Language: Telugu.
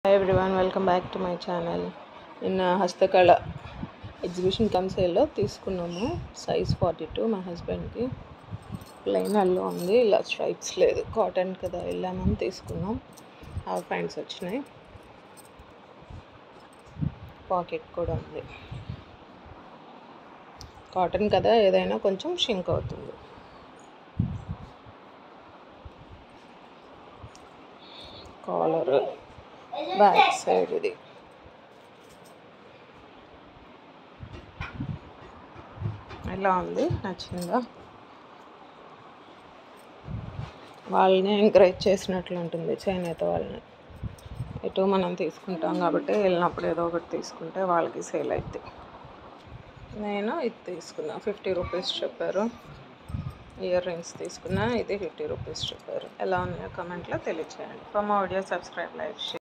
Hi everyone, welcome back to my channel. నిన్న హస్తకళ ఎగ్జిబిషన్ కన్సేల్లో తీసుకున్నాము. సైజ్ 42 మా హస్బెండ్కి. ప్లెయిన్ అల్లో ఉంది, ఇలా స్ట్రైప్స్ లేదు, కాటన్ కదా వెళ్ళామని తీసుకున్నాం. హాఫ్ హ్యాండ్స్ వచ్చినాయి, పాకెట్ కూడా ఉంది. కాటన్ కదా ఏదైనా కొంచెం షింక్ అవుతుంది. కాలర్, బ్యాక్ సైడ్ ఇది. ఎలా ఉంది, నచ్చిందా? వాళ్ళని ఎంకరేజ్ చేసినట్లు ఉంటుంది చేనేత వాళ్ళని. ఎటు మనం తీసుకుంటాం కాబట్టి వెళ్ళినప్పుడు ఏదో ఒకటి తీసుకుంటే వాళ్ళకి సేల్ అవుతాయి. నేను ఇది తీసుకున్నా, 50 రూపీస్ చెప్పారు. ఇయర్ రింగ్స్ తీసుకున్నా, ఇది 50 రూపీస్ చెప్పారు. ఎలా ఉన్నాయో కమెంట్లో తెలియచేయండి. For more video subscribe, like, share.